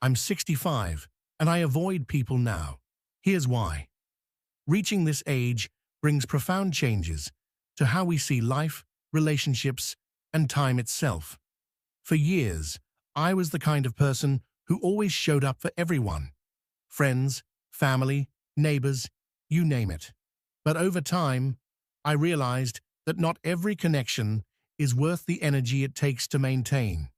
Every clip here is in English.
I'm 65, and I avoid people now. Here's why. Reaching this age brings profound changes to how we see life, relationships, and time itself. For years, I was the kind of person who always showed up for everyone. Friends, family, neighbors, you name it. But over time, I realized that not every connection is worth the energy it takes to maintain.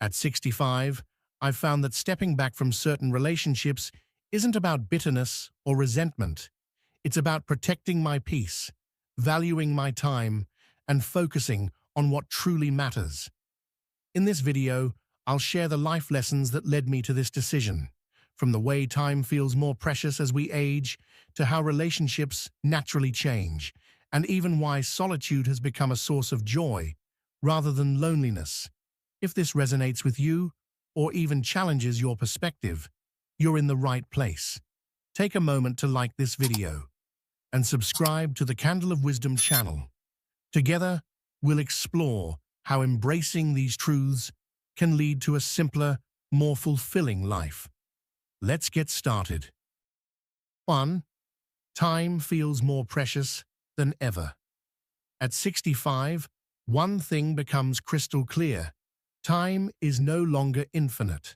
At 65, I've found that stepping back from certain relationships isn't about bitterness or resentment. It's about protecting my peace, valuing my time, and focusing on what truly matters. In this video, I'll share the life lessons that led me to this decision, from the way time feels more precious as we age, to how relationships naturally change, and even why solitude has become a source of joy rather than loneliness. If this resonates with you, or even challenges your perspective, you're in the right place. Take a moment to like this video and subscribe to the Candle of Wisdom channel. Together, we'll explore how embracing these truths can lead to a simpler, more fulfilling life. Let's get started. 1. Time feels more precious than ever. At 65, one thing becomes crystal clear. Time is no longer infinite.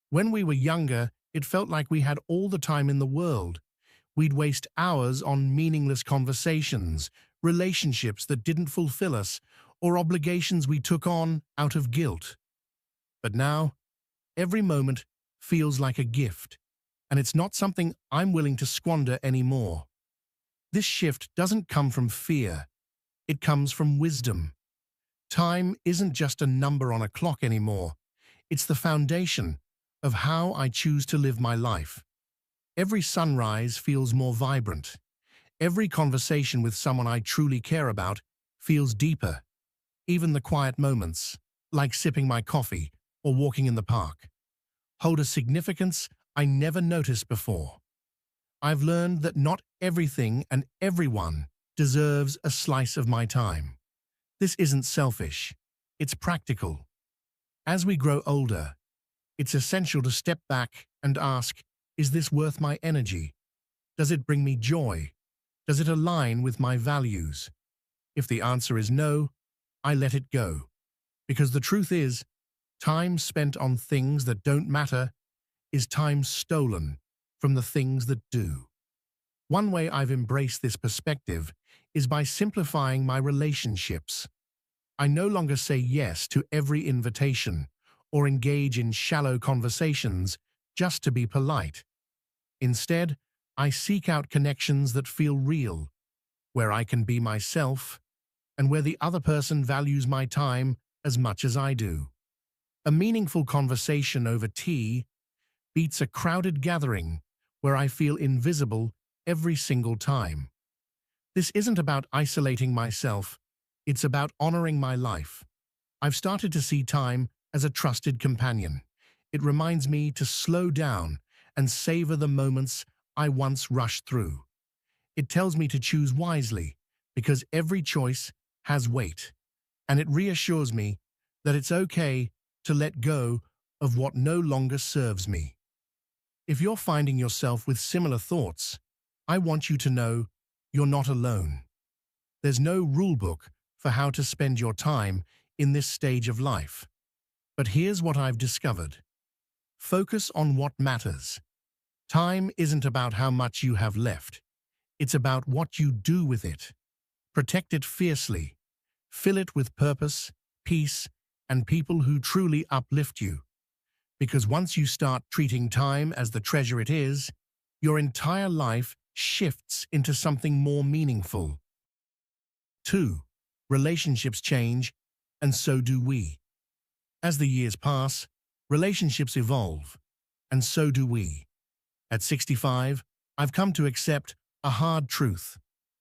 When we were younger, it felt like we had all the time in the world. We'd waste hours on meaningless conversations, relationships that didn't fulfill us, or obligations we took on out of guilt. But now, every moment feels like a gift, and it's not something I'm willing to squander anymore. This shift doesn't come from fear. It comes from wisdom. Time isn't just a number on a clock anymore. It's the foundation of how I choose to live my life. Every sunrise feels more vibrant. Every conversation with someone I truly care about feels deeper. Even the quiet moments, like sipping my coffee or walking in the park, hold a significance I never noticed before. I've learned that not everything and everyone deserves a slice of my time. This isn't selfish, it's practical. As we grow older, it's essential to step back and ask, is this worth my energy? Does it bring me joy? Does it align with my values? If the answer is no, I let it go. Because the truth is, time spent on things that don't matter is time stolen from the things that do. One way I've embraced this perspective is by simplifying my relationships. I no longer say yes to every invitation or engage in shallow conversations just to be polite. Instead, I seek out connections that feel real, where I can be myself, and where the other person values my time as much as I do. A meaningful conversation over tea beats a crowded gathering where I feel invisible every single time. This isn't about isolating myself, it's about honoring my life. I've started to see time as a trusted companion. It reminds me to slow down and savor the moments I once rushed through. It tells me to choose wisely because every choice has weight, and it reassures me that it's okay to let go of what no longer serves me. If you're finding yourself with similar thoughts, I want you to know you're not alone. There's no rulebook for how to spend your time in this stage of life. But here's what I've discovered. Focus on what matters. Time isn't about how much you have left. It's about what you do with it. Protect it fiercely. Fill it with purpose, peace, and people who truly uplift you. Because once you start treating time as the treasure it is, your entire life shifts into something more meaningful. 2. Relationships change, and so do we. As the years pass, relationships evolve, and so do we. At 65, I've come to accept a hard truth.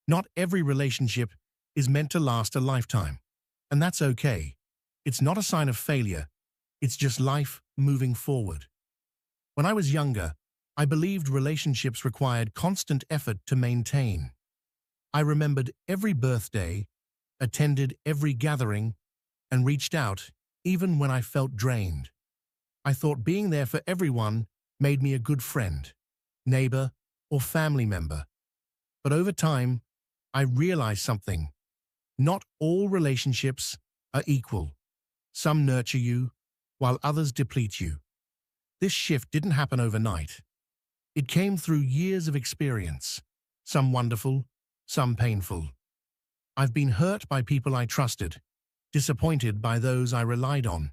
Not every relationship is meant to last a lifetime, and that's okay. It's not a sign of failure, it's just life moving forward. When I was younger, I believed relationships required constant effort to maintain. I remembered every birthday, attended every gathering, and reached out even when I felt drained. I thought being there for everyone made me a good friend, neighbor, or family member. But over time, I realized something. Not all relationships are equal. Some nurture you, while others deplete you. This shift didn't happen overnight. It came through years of experience, some wonderful, some painful. I've been hurt by people I trusted, disappointed by those I relied on,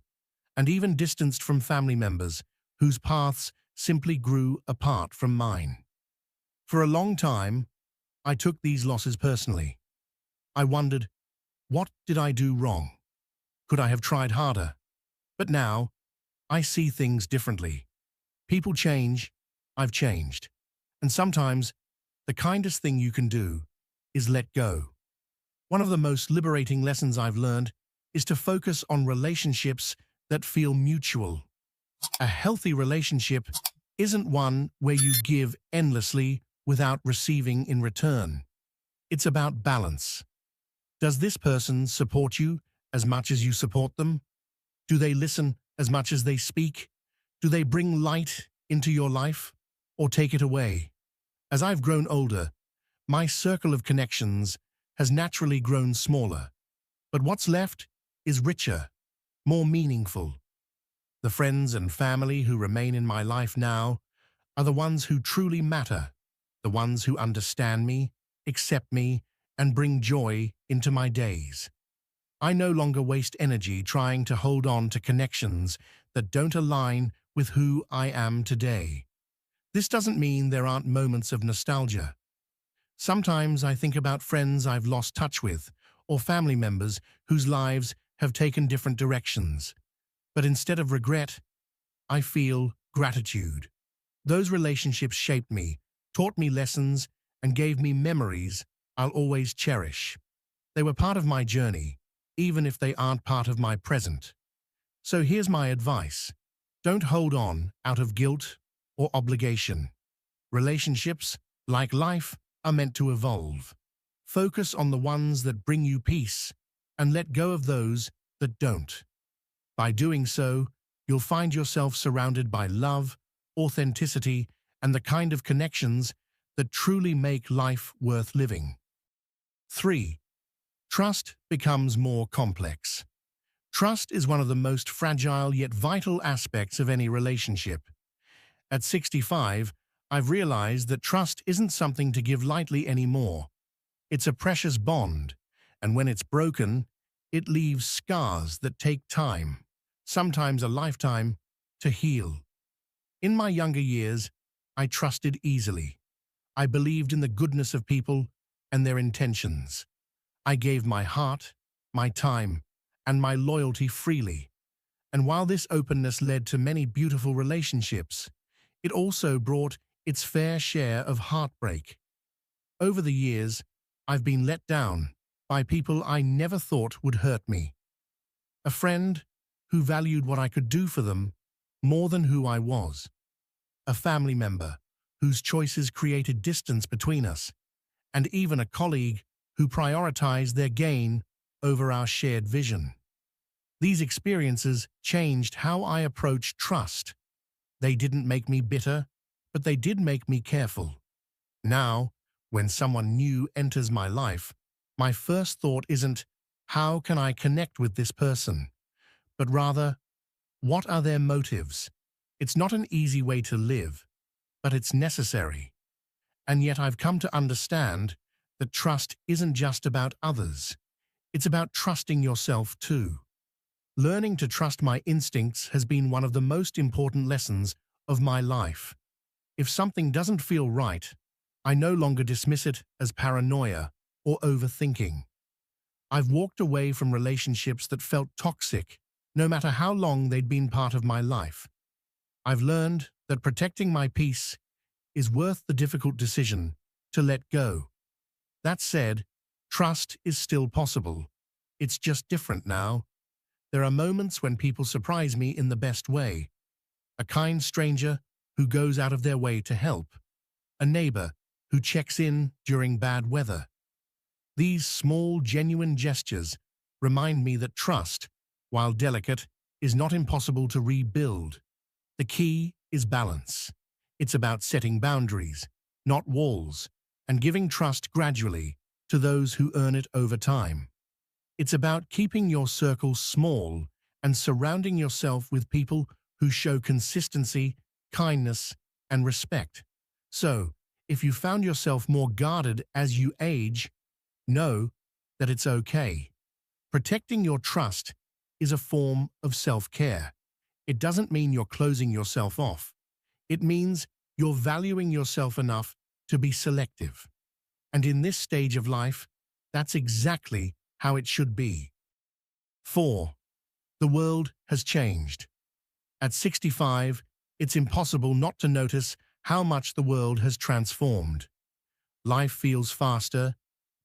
and even distanced from family members whose paths simply grew apart from mine. For a long time, I took these losses personally. I wondered, what did I do wrong? Could I have tried harder? But now, I see things differently. People change, I've changed. And sometimes, the kindest thing you can do is let go. One of the most liberating lessons I've learned is to focus on relationships that feel mutual. A healthy relationship isn't one where you give endlessly without receiving in return. It's about balance. Does this person support you as much as you support them? Do they listen as much as they speak? Do they bring light into your life or take it away? As I've grown older, my circle of connections has naturally grown smaller, but what's left is richer, more meaningful. The friends and family who remain in my life now are the ones who truly matter, the ones who understand me, accept me, and bring joy into my days. I no longer waste energy trying to hold on to connections that don't align with who I am today. This doesn't mean there aren't moments of nostalgia. Sometimes I think about friends I've lost touch with, or family members whose lives have taken different directions. But instead of regret, I feel gratitude. Those relationships shaped me, taught me lessons, and gave me memories I'll always cherish. They were part of my journey, even if they aren't part of my present. So here's my advice. Don't hold on out of guilt or obligation. Relationships, like life, are meant to evolve. Focus on the ones that bring you peace and let go of those that don't. By doing so, you'll find yourself surrounded by love, authenticity, and the kind of connections that truly make life worth living. 3. Trust becomes more complex. Trust is one of the most fragile yet vital aspects of any relationship. At 65, I've realized that trust isn't something to give lightly anymore. It's a precious bond, and when it's broken, it leaves scars that take time, sometimes a lifetime, to heal. In my younger years, I trusted easily. I believed in the goodness of people and their intentions. I gave my heart, my time, and my loyalty freely. And while this openness led to many beautiful relationships, it also brought its fair share of heartbreak. Over the years, I've been let down by people I never thought would hurt me. A friend who valued what I could do for them more than who I was. A family member whose choices created distance between us. And even a colleague who prioritized their gain over our shared vision. These experiences changed how I approach trust. They didn't make me bitter, but they did make me careful. Now, when someone new enters my life, my first thought isn't, how can I connect with this person? But rather, what are their motives? It's not an easy way to live, but it's necessary. And yet I've come to understand that trust isn't just about others. It's about trusting yourself too. Learning to trust my instincts has been one of the most important lessons of my life. If something doesn't feel right, I no longer dismiss it as paranoia or overthinking. I've walked away from relationships that felt toxic, no matter how long they'd been part of my life. I've learned that protecting my peace is worth the difficult decision to let go. That said, trust is still possible. It's just different now. There are moments when people surprise me in the best way. A kind stranger who goes out of their way to help. A neighbor who checks in during bad weather. These small, genuine gestures remind me that trust, while delicate, is not impossible to rebuild. The key is balance. It's about setting boundaries, not walls, and giving trust gradually to those who earn it over time. It's about keeping your circle small and surrounding yourself with people who show consistency, kindness, and respect. So, if you found yourself more guarded as you age, know that it's okay. Protecting your trust is a form of self-care. It doesn't mean you're closing yourself off. It means you're valuing yourself enough to be selective. And in this stage of life, that's exactly how it should be. 4. The world has changed. At 65, it's impossible not to notice how much the world has transformed. Life feels faster,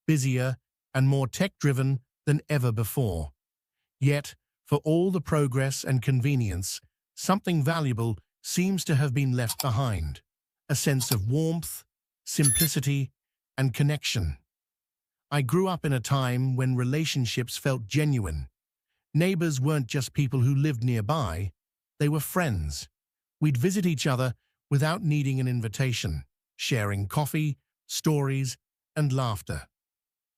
busier, and more tech-driven than ever before. Yet, for all the progress and convenience, something valuable seems to have been left behind. A sense of warmth, simplicity, and connection. I grew up in a time when relationships felt genuine. Neighbors weren't just people who lived nearby, they were friends. We'd visit each other without needing an invitation, sharing coffee, stories, and laughter.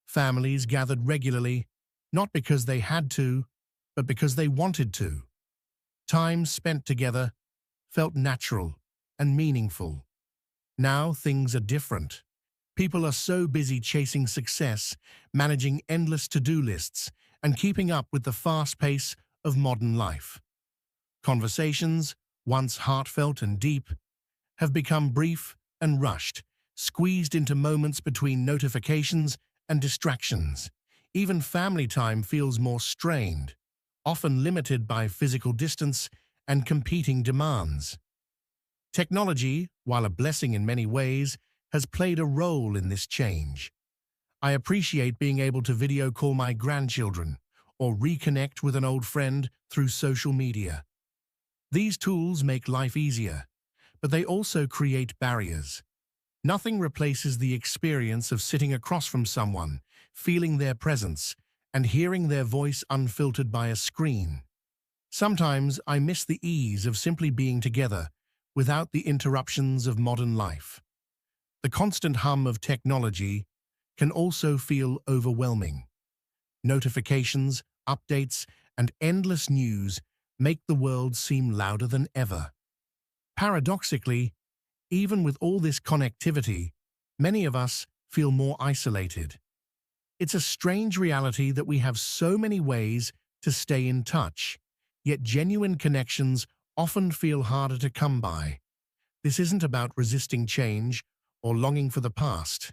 Families gathered regularly, not because they had to, but because they wanted to. Time spent together felt natural and meaningful. Now things are different. People are so busy chasing success, managing endless to-do lists, and keeping up with the fast pace of modern life. Conversations, once heartfelt and deep, have become brief and rushed, squeezed into moments between notifications and distractions. Even family time feels more strained, often limited by physical distance and competing demands. Technology, while a blessing in many ways, has played a role in this change. I appreciate being able to video call my grandchildren or reconnect with an old friend through social media. These tools make life easier, but they also create barriers. Nothing replaces the experience of sitting across from someone, feeling their presence, and hearing their voice unfiltered by a screen. Sometimes I miss the ease of simply being together without the interruptions of modern life. The constant hum of technology can also feel overwhelming. Notifications, updates, and endless news make the world seem louder than ever. Paradoxically, even with all this connectivity, many of us feel more isolated. It's a strange reality that we have so many ways to stay in touch, yet genuine connections often feel harder to come by. This isn't about resisting change or longing for the past.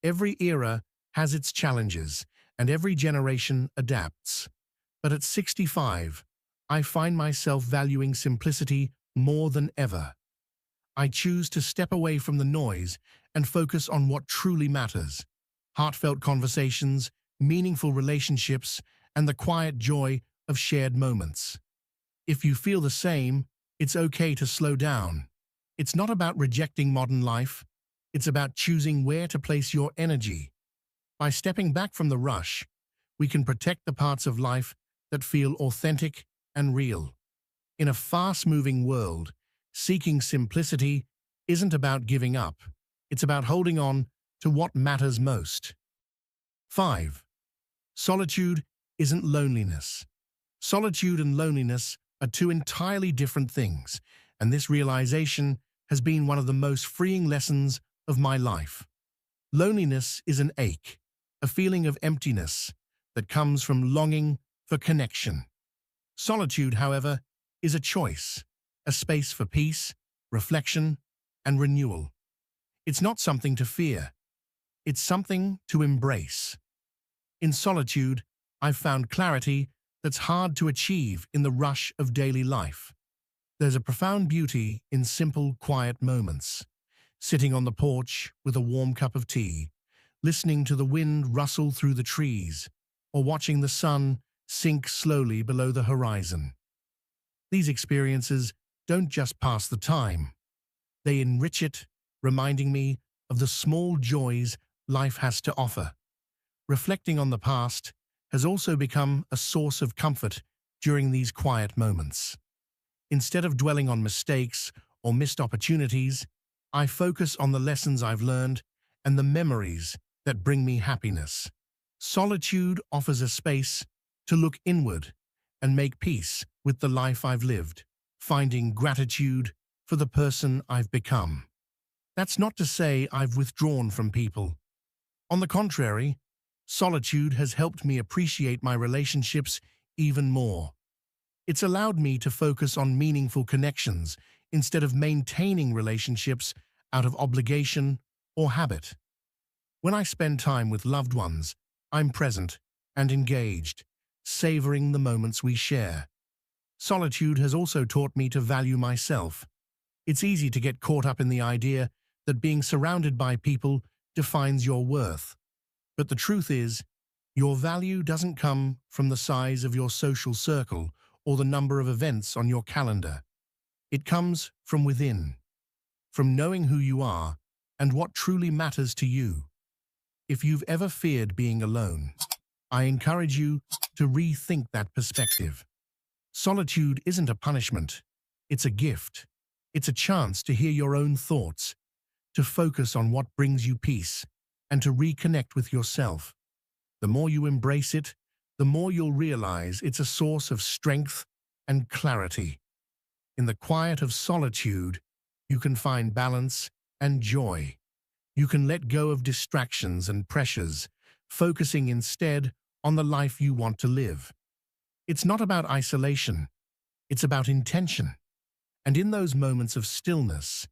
Every era has its challenges, and every generation adapts. But at 65, I find myself valuing simplicity more than ever. I choose to step away from the noise and focus on what truly matters: heartfelt conversations, meaningful relationships, and the quiet joy of shared moments. If you feel the same, it's okay to slow down. It's not about rejecting modern life. It's about choosing where to place your energy. By stepping back from the rush, we can protect the parts of life that feel authentic and real. In a fast-moving world, seeking simplicity isn't about giving up. It's about holding on to what matters most. 5. Solitude isn't loneliness. Solitude and loneliness are two entirely different things, and this realization has been one of the most freeing lessons of my life. Loneliness is an ache, a feeling of emptiness that comes from longing for connection. Solitude, however, is a choice, a space for peace, reflection, and renewal. It's not something to fear. It's something to embrace. In solitude, I've found clarity that's hard to achieve in the rush of daily life. There's a profound beauty in simple, quiet moments. Sitting on the porch with a warm cup of tea, listening to the wind rustle through the trees, or watching the sun sink slowly below the horizon. These experiences don't just pass the time. They enrich it, reminding me of the small joys life has to offer. Reflecting on the past has also become a source of comfort during these quiet moments. Instead of dwelling on mistakes or missed opportunities, I focus on the lessons I've learned and the memories that bring me happiness. Solitude offers a space to look inward and make peace with the life I've lived, finding gratitude for the person I've become. That's not to say I've withdrawn from people. On the contrary, solitude has helped me appreciate my relationships even more. It's allowed me to focus on meaningful connections instead of maintaining relationships out of obligation or habit. When I spend time with loved ones, I'm present and engaged, savoring the moments we share. Solitude has also taught me to value myself. It's easy to get caught up in the idea that being surrounded by people defines your worth. But the truth is, your value doesn't come from the size of your social circle or the number of events on your calendar. It comes from within, from knowing who you are and what truly matters to you. If you've ever feared being alone, I encourage you to rethink that perspective. Solitude isn't a punishment, it's a gift. It's a chance to hear your own thoughts, to focus on what brings you peace, and to reconnect with yourself. The more you embrace it, the more you'll realize it's a source of strength and clarity. In the quiet of solitude, you can find balance and joy. You can let go of distractions and pressures, focusing instead on the life you want to live. It's not about isolation, it's about intention. And in those moments of stillness,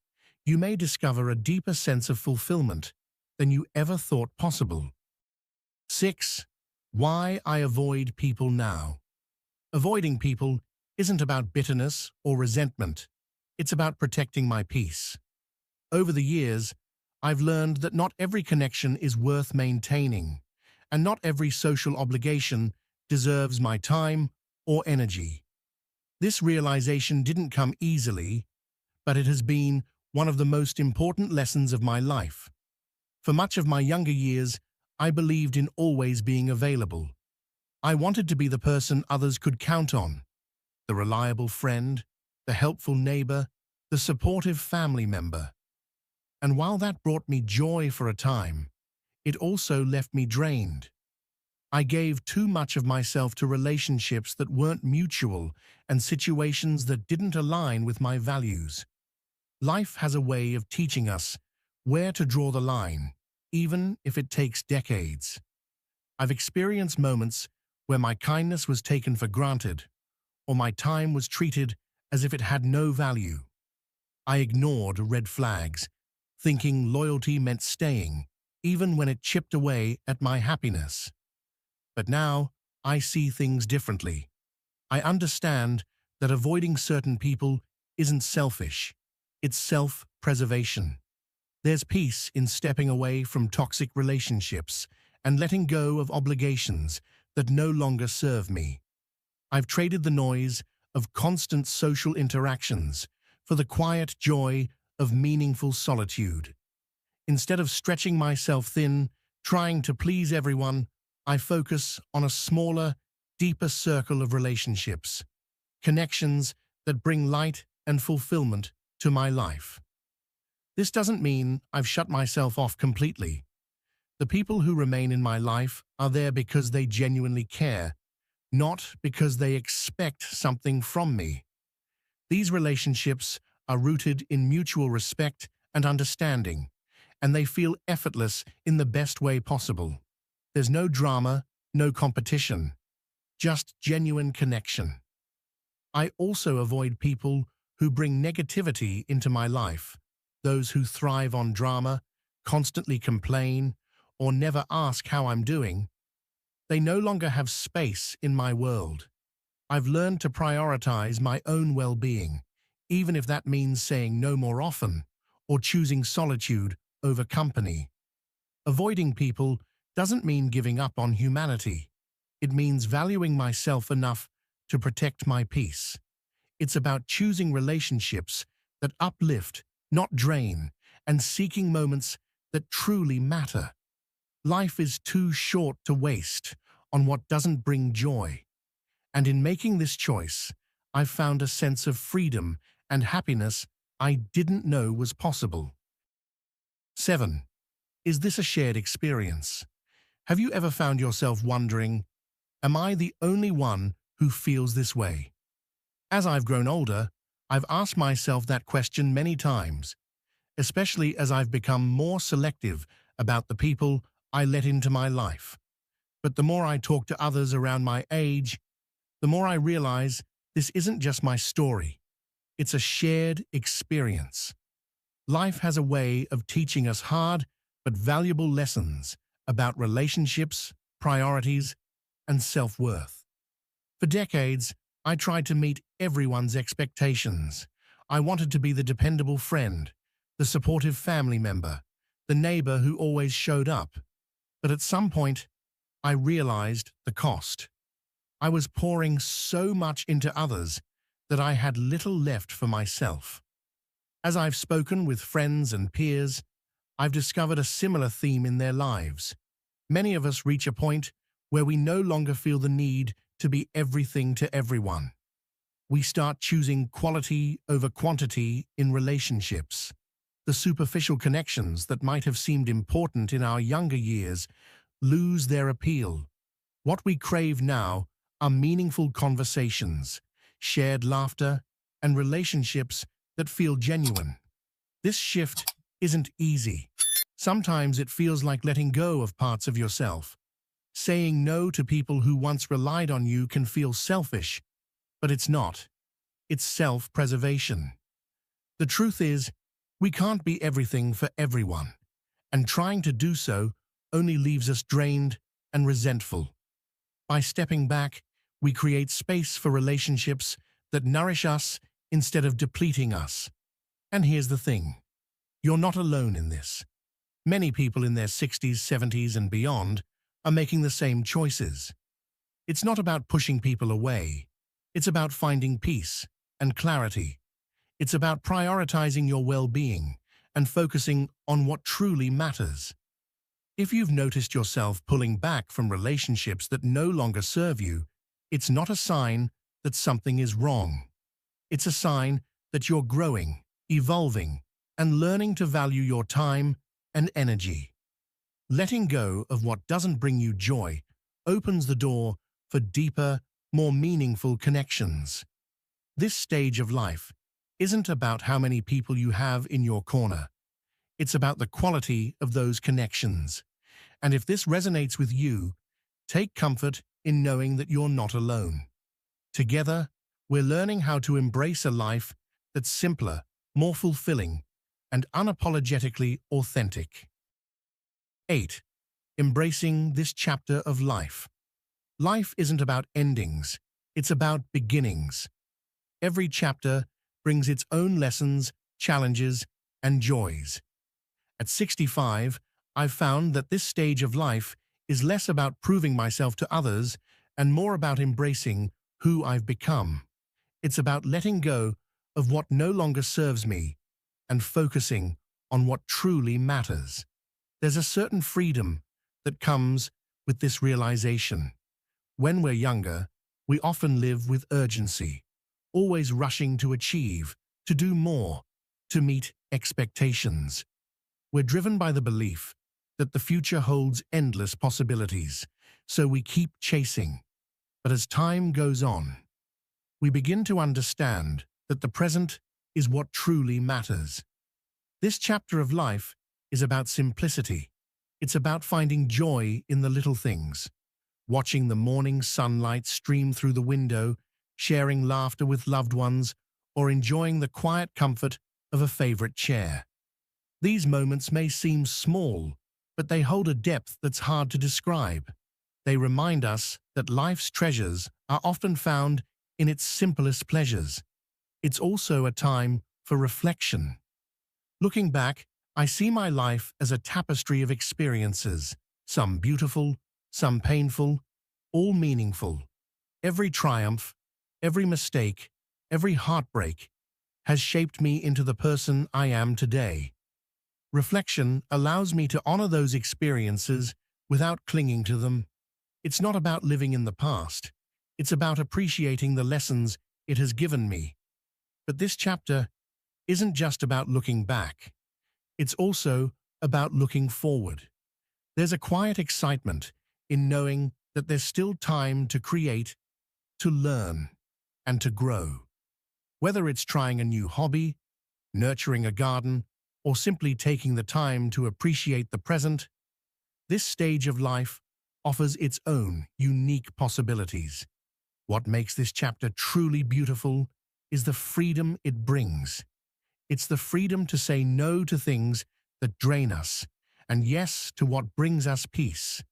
you may discover a deeper sense of fulfillment than you ever thought possible. 6. Why I avoid people now. Avoiding people isn't about bitterness or resentment. It's about protecting my peace. Over the years, I've learned that not every connection is worth maintaining, and not every social obligation deserves my time or energy. This realization didn't come easily, but it has been one of the most important lessons of my life. For much of my younger years, I believed in always being available. I wanted to be the person others could count on, the reliable friend, the helpful neighbor, the supportive family member. And while that brought me joy for a time, it also left me drained. I gave too much of myself to relationships that weren't mutual and situations that didn't align with my values. Life has a way of teaching us where to draw the line, even if it takes decades. I've experienced moments where my kindness was taken for granted, or my time was treated as if it had no value. I ignored red flags, thinking loyalty meant staying, even when it chipped away at my happiness. But now, I see things differently. I understand that avoiding certain people isn't selfish, it's self-preservation. There's peace in stepping away from toxic relationships and letting go of obligations that no longer serve me. I've traded the noise of constant social interactions for the quiet joy of meaningful solitude. Instead of stretching myself thin, trying to please everyone, I focus on a smaller, deeper circle of relationships, connections that bring light and fulfillment to my life. This doesn't mean I've shut myself off completely. The people who remain in my life are there because they genuinely care, not because they expect something from me. These relationships are rooted in mutual respect and understanding, and they feel effortless in the best way possible. There's no drama, no competition, just genuine connection. I also avoid people who bring negativity into my life, those who thrive on drama, constantly complain, or never ask how I'm doing. They no longer have space in my world. I've learned to prioritize my own well-being, even if that means saying no more often or choosing solitude over company. Avoiding people doesn't mean giving up on humanity. It means valuing myself enough to protect my peace. It's about choosing relationships that uplift, not drain, and seeking moments that truly matter. Life is too short to waste on what doesn't bring joy. And in making this choice, I've found a sense of freedom and happiness I didn't know was possible. 7. Is this a shared experience? Have you ever found yourself wondering, am I the only one who feels this way? As I've grown older, I've asked myself that question many times, especially as I've become more selective about the people I let into my life. But the more I talk to others around my age, the more I realize this isn't just my story. It's a shared experience. Life has a way of teaching us hard but valuable lessons about relationships, priorities, and self-worth. For decades, I tried to meet everyone's expectations. I wanted to be the dependable friend, the supportive family member, the neighbor who always showed up. But at some point, I realized the cost. I was pouring so much into others that I had little left for myself. As I've spoken with friends and peers, I've discovered a similar theme in their lives. Many of us reach a point where we no longer feel the need to be everything to everyone. We start choosing quality over quantity in relationships. The superficial connections that might have seemed important in our younger years lose their appeal. What we crave now are meaningful conversations, shared laughter, and relationships that feel genuine. This shift isn't easy. Sometimes it feels like letting go of parts of yourself. Saying no to people who once relied on you can feel selfish, but it's not. It's self-preservation. The truth is, we can't be everything for everyone, and trying to do so only leaves us drained and resentful. By stepping back, we create space for relationships that nourish us instead of depleting us. And here's the thing. You're not alone in this. Many people in their 60s, 70s, and beyond are making the same choices. It's not about pushing people away. It's about finding peace and clarity. It's about prioritizing your well-being and focusing on what truly matters. If you've noticed yourself pulling back from relationships that no longer serve you, it's not a sign that something is wrong. It's a sign that you're growing, evolving, and learning to value your time and energy. Letting go of what doesn't bring you joy opens the door for deeper, more meaningful connections. This stage of life isn't about how many people you have in your corner. It's about the quality of those connections. And if this resonates with you, take comfort in knowing that you're not alone. Together, we're learning how to embrace a life that's simpler, more fulfilling, and unapologetically authentic. 8. Embracing this chapter of life. Life isn't about endings, it's about beginnings. Every chapter brings its own lessons, challenges, and joys. At 65, I've found that this stage of life is less about proving myself to others and more about embracing who I've become. It's about letting go of what no longer serves me and focusing on what truly matters. There's a certain freedom that comes with this realization. When we're younger, we often live with urgency, always rushing to achieve, to do more, to meet expectations. We're driven by the belief that the future holds endless possibilities, so we keep chasing. But as time goes on, we begin to understand that the present is what truly matters. This chapter of life is about simplicity. It's about finding joy in the little things, watching the morning sunlight stream through the window, sharing laughter with loved ones, or enjoying the quiet comfort of a favorite chair. These moments may seem small, but they hold a depth that's hard to describe. They remind us that life's treasures are often found in its simplest pleasures. It's also a time for reflection. Looking back, I see my life as a tapestry of experiences, some beautiful, some painful, all meaningful. Every triumph, every mistake, every heartbreak has shaped me into the person I am today. Reflection allows me to honor those experiences without clinging to them. It's not about living in the past. It's about appreciating the lessons it has given me. But this chapter isn't just about looking back. It's also about looking forward. There's a quiet excitement in knowing that there's still time to create, to learn, and to grow. Whether it's trying a new hobby, nurturing a garden, or simply taking the time to appreciate the present, this stage of life offers its own unique possibilities. What makes this chapter truly beautiful is the freedom it brings. It's the freedom to say no to things that drain us, and yes to what brings us peace.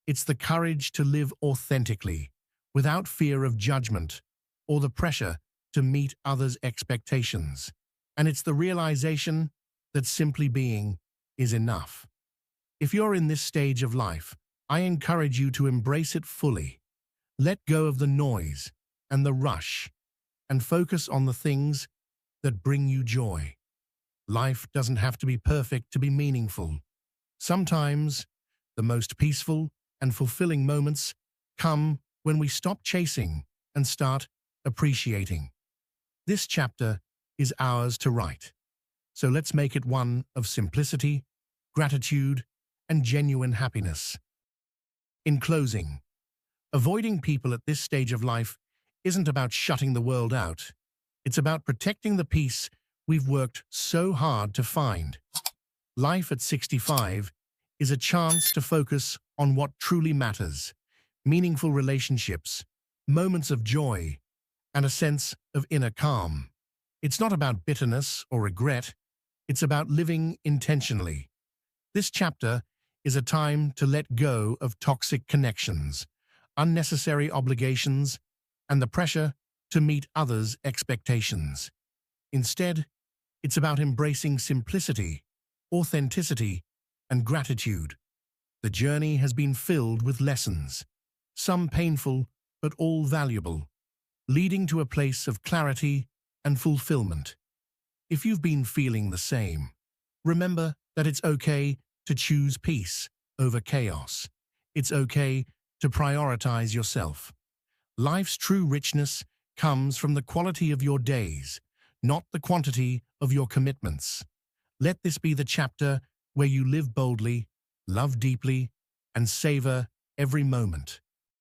It's the courage to live authentically, without fear of judgment or the pressure to meet others' expectations. And it's the realization that simply being is enough. If you're in this stage of life, I encourage you to embrace it fully. Let go of the noise and the rush, and focus on the things that bring you joy. Life doesn't have to be perfect to be meaningful. Sometimes, the most peaceful and fulfilling moments come when we stop chasing and start appreciating. This chapter is ours to write, so let's make it one of simplicity, gratitude, and genuine happiness. In closing, avoiding people at this stage of life isn't about shutting the world out. It's about protecting the peace we've worked so hard to find. Life at 65 is a chance to focus on what truly matters: meaningful relationships, moments of joy, and a sense of inner calm. It's not about bitterness or regret. It's about living intentionally. This chapter is a time to let go of toxic connections, unnecessary obligations, and the pressure to meet others' expectations. Instead, it's about embracing simplicity, authenticity, and gratitude. The journey has been filled with lessons, some painful but all valuable, leading to a place of clarity and fulfillment. If you've been feeling the same, remember that it's okay to choose peace over chaos. It's okay to prioritize yourself. Life's true richness comes from the quality of your days, not the quantity of your commitments. Let this be the chapter where you live boldly, love deeply, and savor every moment.